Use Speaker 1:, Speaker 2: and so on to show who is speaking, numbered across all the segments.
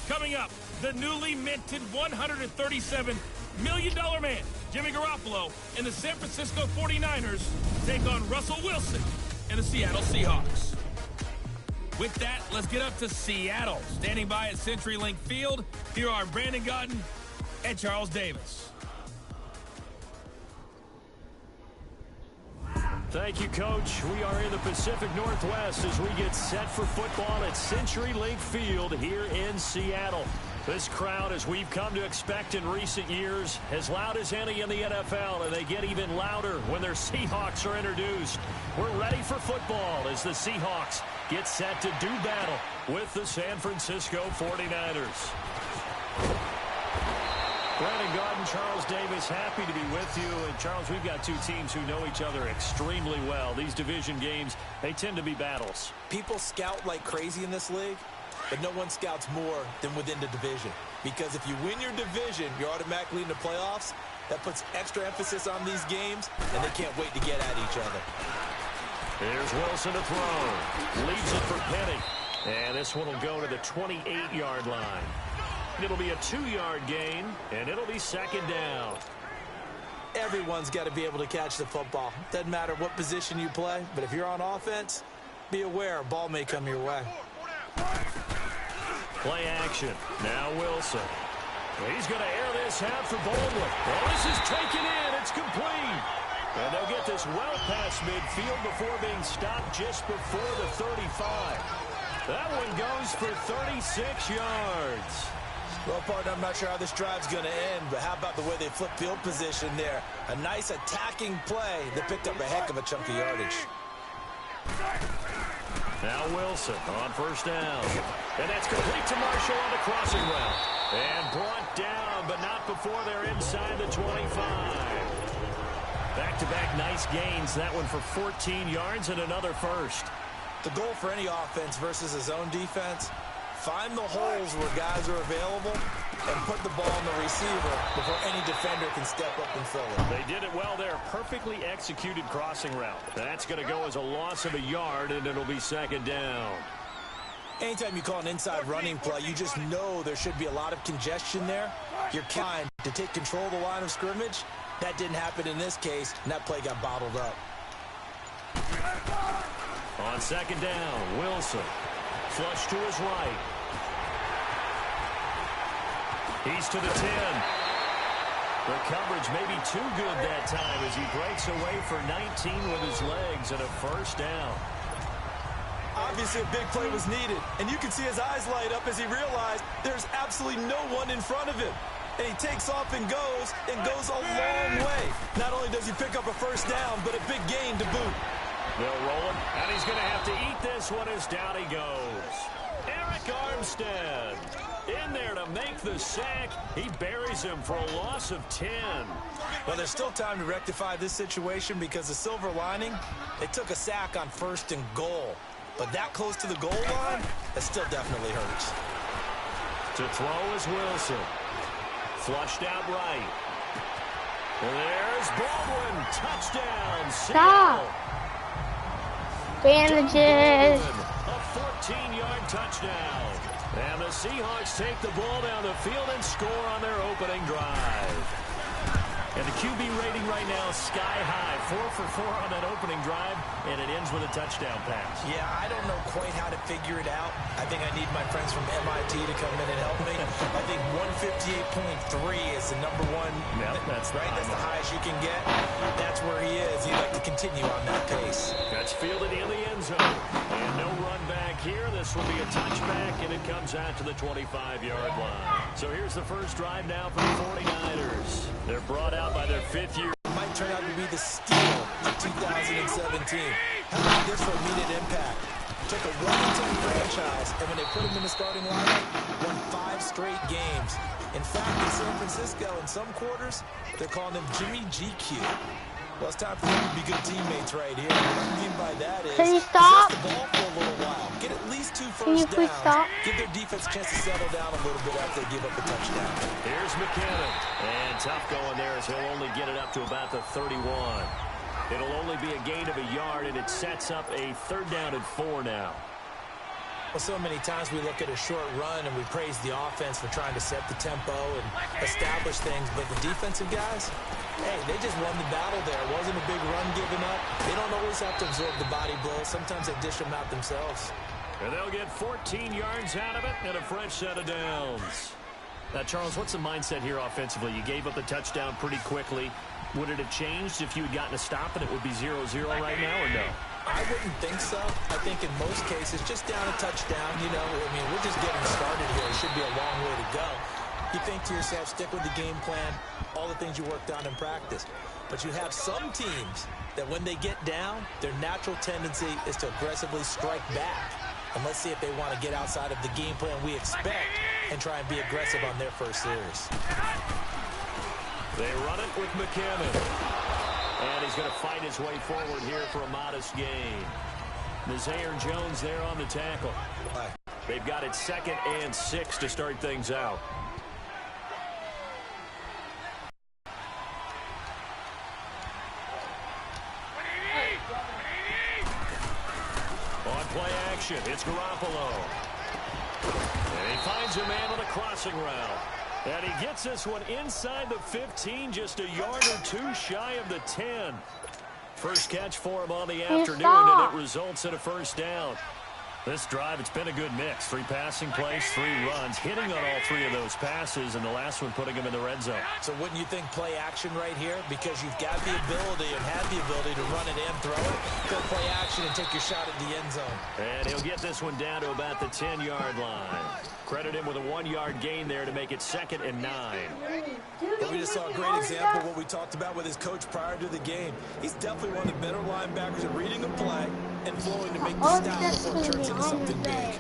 Speaker 1: Coming up, the newly minted $137 million man, Jimmy Garoppolo, and the San Francisco 49ers take on Russell Wilson and the Seattle Seahawks. With that, let's get up to Seattle. Standing by at CenturyLink Field, here are Brandon Gaudin and Charles Davis.
Speaker 2: Thank you, Coach. We are in the Pacific Northwest as we get set for football at CenturyLink Field here in Seattle. This crowd, as we've come to expect in recent years, as loud as any in the NFL, and they get even louder when their Seahawks are introduced. We're ready for football as the Seahawks get set to do battle with the San Francisco 49ers. Brandon Gaudin, Charles Davis, happy to be with you. And Charles, we've got two teams who know each other extremely well. These division games, they tend to be battles.
Speaker 3: People scout like crazy in this league, but no one scouts more than within the division. Because if you win your division, you're automatically in the playoffs. That puts extra emphasis on these games, and they can't wait to get at each other.
Speaker 2: Here's Wilson to throw. Leaves it for Penny. And this one will go to the 28-yard line. It'll be a 2-yard gain, and it'll be second down.
Speaker 3: Everyone's got to be able to catch the football. Doesn't matter what position you play, but if you're on offense, be aware a ball may come your way.
Speaker 2: Play action. Now Wilson. He's going to air this out for Baldwin. Well, this is taken in. It's complete. And they'll get this well past midfield before being stopped just before the 35. That one goes for 36 yards.
Speaker 3: Well, partner, I'm not sure how this drive's going to end, but how about the way they flip field position there? A nice attacking play that picked up a heck of a chunk of yardage.
Speaker 2: Now Wilson on first down. And that's complete to Marshall on the crossing route. And brought down, but not before they're inside the 25. Back-to-back nice gains. That one for 14 yards and another first.
Speaker 3: The goal for any offense versus a zone defense, find the holes where guys are available and put the ball on the receiver before any defender can step up and fill it.
Speaker 2: They did it well there. Perfectly executed crossing route. That's going to go as a loss of a yard, and it'll be second down.
Speaker 3: Anytime you call an inside running play, you just know there should be a lot of congestion there. You're trying to take control of the line of scrimmage. That didn't happen in this case, and that play got bottled up.
Speaker 2: On second down, Wilson. Flush to his right. He's to the 10. The coverage may be too good that time as he breaks away for 19 with his legs and a first down.
Speaker 3: Obviously, a big play was needed, and you can see his eyes light up as he realized there's absolutely no one in front of him. And he takes off and goes a long way. Not only does he pick up a first down, but a big gain to boot.
Speaker 2: They'll roll him, and he's going to have to eat this one as down he goes. Eric Armstead in there to make the sack. He buries him for a loss of 10.
Speaker 3: Well, there's still time to rectify this situation because the silver lining, they took a sack on first and goal. But that close to the goal line, that still definitely hurts.
Speaker 2: To throw is Wilson. Flushed out right. There's Baldwin. Touchdown.
Speaker 4: Stop. Bandages.
Speaker 2: A 14-yard touchdown. And the Seahawks take the ball down the field and score on their opening drive. And the QB rating right now is sky high. 4 for 4 on that opening drive, and it ends with a touchdown pass.
Speaker 3: Yeah, I don't know quite how to figure it out. I think I need my friends from MIT to come in and help me. I think 158.3 is the number one.
Speaker 2: Yep, that's
Speaker 3: right. That's the highest you can get. That's where he is. He'd like to continue on that pace.
Speaker 2: That's fielded in the end zone. And no run back here. This will be a touchback, and it comes out to the 25-yard line. So here's the first drive now for the 49ers. They're brought out by their fifth year.
Speaker 3: Might turn out to be the steal of 2017. How about this for immediate impact? Took a 1-10 franchise, and when they put him in the starting lineup, won 5 straight games. In fact, in San Francisco, in some quarters, they're calling him Jimmy GQ. Well, it's time for them to be good teammates right here. What I mean by that is,
Speaker 4: can you stop?
Speaker 3: Possess the ball for a little while. Get at least 2 first downs.
Speaker 4: Can you please stop?
Speaker 3: Give their defense a chance to settle down a little bit after they give up a touchdown.
Speaker 2: Here's McKinnon. And tough going there as he'll only get it up to about the 31. It'll only be a gain of a yard, and it sets up a 3rd down and 4 now.
Speaker 3: Well, so many times we look at a short run and we praise the offense for trying to set the tempo and establish things, but the defensive guys, hey, they just won the battle there. It wasn't a big run given up. They don't always have to absorb the body blows. Sometimes they dish them out themselves.
Speaker 2: And they'll get 14 yards out of it and a fresh set of downs. Now, Charles, what's the mindset here offensively? You gave up the touchdown pretty quickly. Would it have changed if you had gotten a stop and it would be 0-0 right now, or no?
Speaker 3: I wouldn't think so. I think in most cases, just down a touchdown, you know, I mean, we're just getting started here. It should be a long way to go. You think to yourself, stick with the game plan, all the things you worked on in practice. But you have some teams that when they get down, their natural tendency is to aggressively strike back. And let's see if they want to get outside of the game plan we expect and try and be aggressive on their first series.
Speaker 2: They run it with McKinnon. And he's going to fight his way forward here for a modest gain. Nazaire Jones there on the tackle. They've got it 2nd and 6 to start things out. On play action, it's Garoppolo. And he finds a man on a crossing route. And he gets this one inside the 15, just a yard or two shy of the 10. First catch for him on the afternoon, and it results in a first down. This drive, it's been a good mix. 3 passing plays, 3 runs, hitting on all 3 of those passes, and the last one putting him in the red zone.
Speaker 3: So wouldn't you think play action right here? Because you've got the ability and have the ability to run it and throw it. Go play action and take your shot at the end zone.
Speaker 2: And he'll get this one down to about the 10-yard line. Credit him with a 1-yard gain there to make it 2nd and 9.
Speaker 3: But we just saw a great example of what we talked about with his coach prior to the game. He's definitely one of the better linebackers at reading a play and flowing to make the stop before it turns into something big.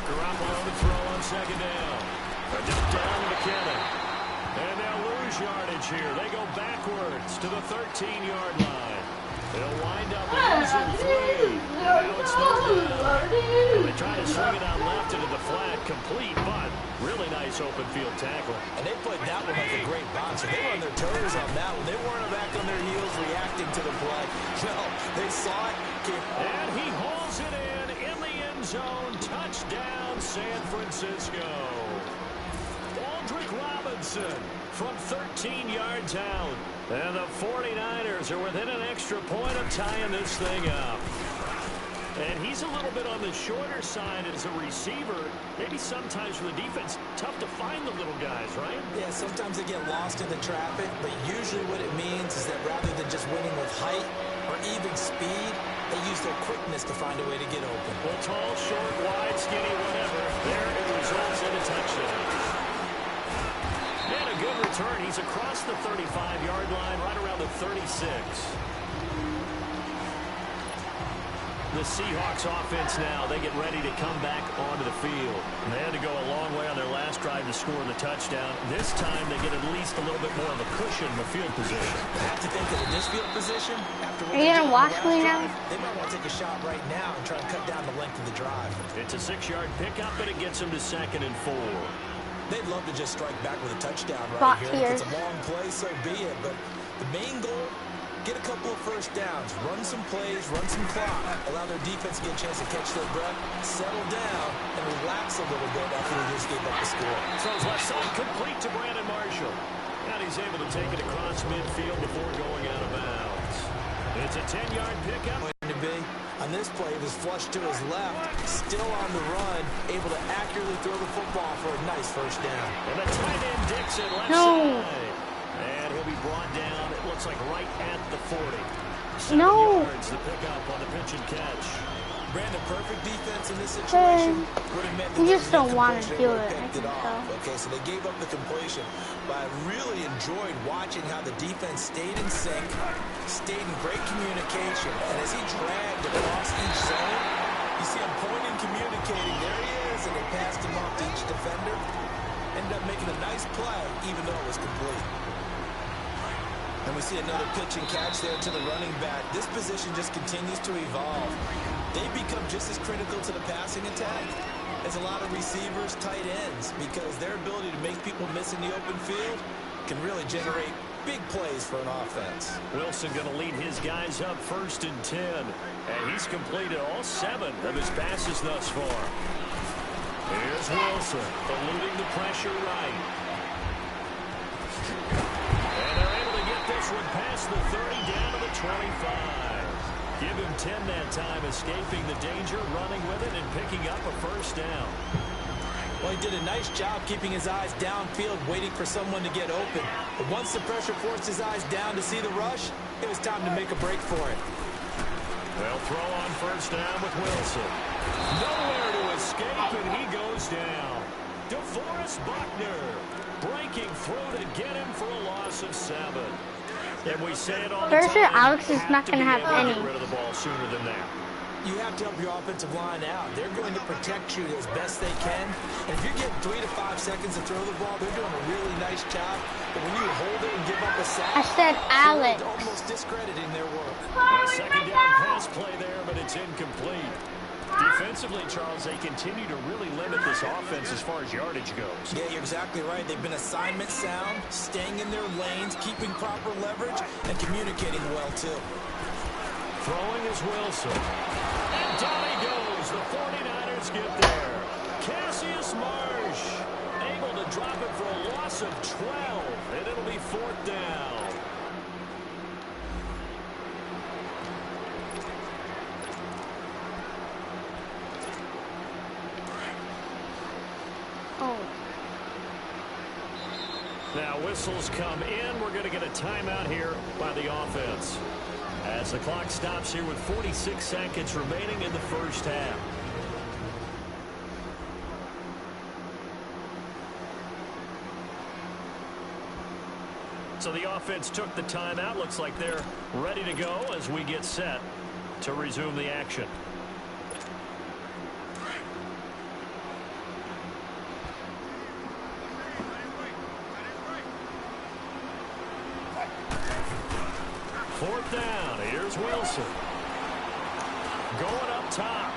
Speaker 2: Garoppolo to throw on 2nd down. A dip down to McKinnon. And they'll lose yardage here. They go backwards to the 13-yard line. They'll wind up losing 3. Now it's 3rd down. They try to swing it out left into the flat, complete, but really nice open field tackle.
Speaker 3: And they played that one like a great boxer. They were on their toes on that one. They weren't back on their heels reacting to the play. No, they saw it.
Speaker 2: And he hauls it in the end zone. Touchdown, San Francisco. Aldrick Robinson from 13 yards out. And the 49ers are within an extra point of tying this thing up. And he's a little bit on the shorter side as a receiver. Maybe sometimes for the defense, tough to find the little guys, right?
Speaker 3: Yeah, sometimes they get lost in the traffic, but usually what it means is that rather than just winning with height or even speed, they use their quickness to find a way to get open.
Speaker 2: Well, tall, short, wide, skinny, whatever. There it results in a touchdown. And a good return. He's across the 35-yard line, right around the 36. The Seahawks offense now, they get ready to come back onto the field. They had to go a long way on their last drive to score the touchdown. This time they get at least a little bit more of a cushion in the field position.
Speaker 3: I have to think that in this field position, after what
Speaker 4: Are you gonna watch me now?
Speaker 3: They might want to take a shot right now and try and cut down the length of the drive.
Speaker 2: It's a 6-yard pickup, and it gets them to 2nd and 4.
Speaker 3: They'd love to just strike back with a touchdown right here. If it's a long play, so be it. But the main goal, get a couple of first downs, run some plays, run some clock, allow their defense to get a chance to catch their breath, settle down, and relax a little bit after they just gave up the score.
Speaker 2: Throws left side complete to Brandon Marshall. And he's able to take it across midfield before going out of bounds. It's a 10-yard pickup.
Speaker 3: On this play, it was flushed to his left, still on the run, able to accurately throw the football for a nice first down.
Speaker 2: And the tight end Dixon left side. And he'll be brought down, it looks like right at the 40. 7 yards to pick up on the pitch and catch.
Speaker 3: Brandon, perfect defense in this situation would have meant that
Speaker 4: you just don't want to do it.
Speaker 3: Okay, so they gave up the completion. But I really enjoyed watching how the defense stayed in sync, stayed in great communication. And as he dragged across each zone, you see him pointing, communicating. There he is, and they passed him off to each defender. Ended up making a nice play, even though it was complete. And we see another pitch and catch there to the running back. This position just continues to evolve. They become just as critical to the passing attack is a lot of receivers, tight ends, because their ability to make people miss in the open field can really generate big plays for an offense.
Speaker 2: Wilson going to lead his guys up 1st and 10. And he's completed all 7 of his passes thus far. Here's Wilson, eluding the pressure right. And they're able to get this one past the 30, down to the 25. Give him 10 that time, escaping the danger, running with it, and picking up a 1st down.
Speaker 3: Well, he did a nice job keeping his eyes downfield, waiting for someone to get open. But once the pressure forced his eyes down to see the rush, it was time to make a break for it.
Speaker 2: They'll throw on 1st down with Wilson. Nowhere to escape, and he goes down. DeForest Buckner breaking through to get him for a loss of 7. And we say it all the
Speaker 4: Pretty sure
Speaker 2: time,
Speaker 4: Alex is not going to have any.
Speaker 2: get rid of the ball sooner than that.
Speaker 3: You have to help your offensive line out. They're going to protect you as best they can. And if you're getting 3 to 5 seconds to throw the ball, they're doing a really nice job. But when you hold it and give up a sack,
Speaker 4: I said Alex.
Speaker 3: it's almost discrediting their work.
Speaker 2: A 2nd down pass play there, but it's incomplete. Defensively, Charles, they continue to really limit this offense as far as yardage goes.
Speaker 3: Yeah, you're exactly right. They've been assignment sound, staying in their lanes, keeping proper leverage, and communicating well, too.
Speaker 2: Throwing is Wilson. And down he goes. The 49ers get there. Cassius Marsh able to drop it for a loss of 12, and it'll be 4th down.
Speaker 4: Oh.
Speaker 2: Now whistles come in. We're going to get a timeout here by the offense, as the clock stops here with 46 seconds remaining in the 1st half. So the offense took the timeout. Looks like they're ready to go as we get set to resume the action. Fourth down. Here's Wilson. Going up top.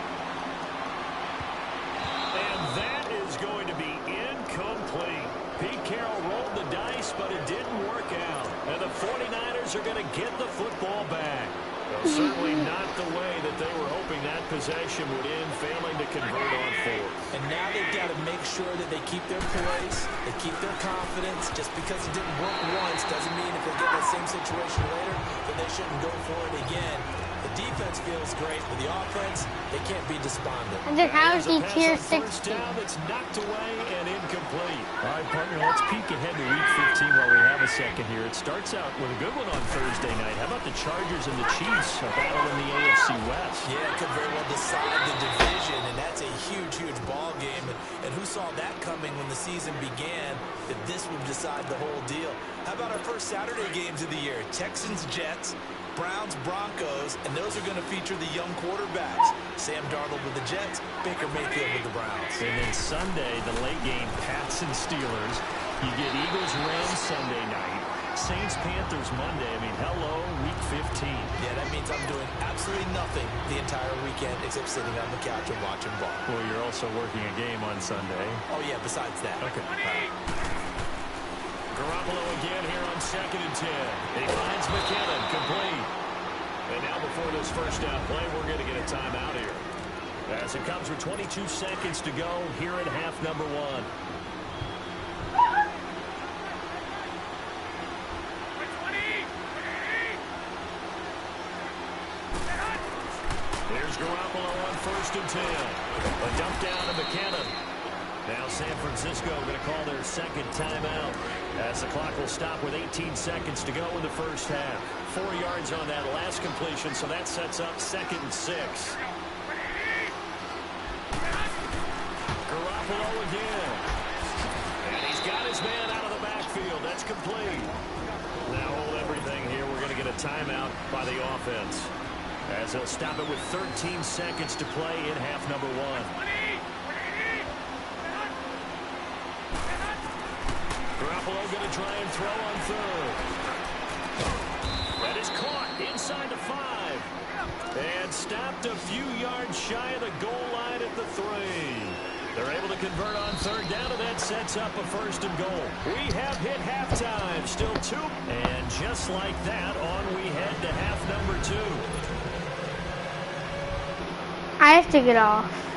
Speaker 2: And that is going to be incomplete. Pete Carroll rolled the dice, but it didn't work out. And the 49ers are going to get the football back. Well, certainly not the way that they were hoping that possession would end, failing to convert on 4th.
Speaker 3: And now they've got to make sure that they keep their poise, they keep their confidence. Just because it didn't work once doesn't mean if they get that same situation later that they shouldn't go for it again. The defense feels great, but the offense, they can't be despondent.
Speaker 4: And then how is he tier 60?
Speaker 2: Down that's knocked away and incomplete. All right, partner, let's peek ahead to Week 15 while we have a second here. It starts out with a good one on Thursday night. How about the Chargers and the Chiefs are battling the AFC West?
Speaker 3: Yeah, it could very well decide the division, and that's a huge, huge ball game. And who saw that coming when the season began, that this would decide the whole deal? How about our first Saturday games of the year? Texans, Jets, Browns, Broncos, and those are going to feature the young quarterbacks. Sam Darnold with the Jets, Baker Mayfield with the Browns.
Speaker 2: And then Sunday, the late game, Pats and Steelers. You get Eagles, Rams Sunday night. Saints, Panthers Monday. I mean, hello, Week 15.
Speaker 3: Yeah, that means I'm doing absolutely nothing the entire weekend except sitting on the couch and watching ball.
Speaker 2: Well, you're also working a game on Sunday.
Speaker 3: Oh, yeah, besides that.
Speaker 2: Okay. Garoppolo again here on 2nd and 10. He finds McKinnon, complete. And now before this first down play, we're going to get a timeout here, as it comes with 22 seconds to go here at half number 1. Here's Garoppolo on 1st and 10. A dump down to McKinnon. Now San Francisco going to call their 2nd timeout, as the clock will stop with 18 seconds to go in the first half. 4 yards on that last completion, so that sets up 2nd and 6. Garoppolo again. And he's got his man out of the backfield. That's complete. Now hold everything here. We're going to get a timeout by the offense, as they'll stop it with 13 seconds to play in half number 1. Garoppolo going to try and throw on 3rd. That is caught inside the 5. And stopped a few yards shy of the goal line at the 3. They're able to convert on third down, and that sets up a first and goal. We have hit halftime. Still 2. And just like that, on we head to half number 2.
Speaker 4: I have to get off.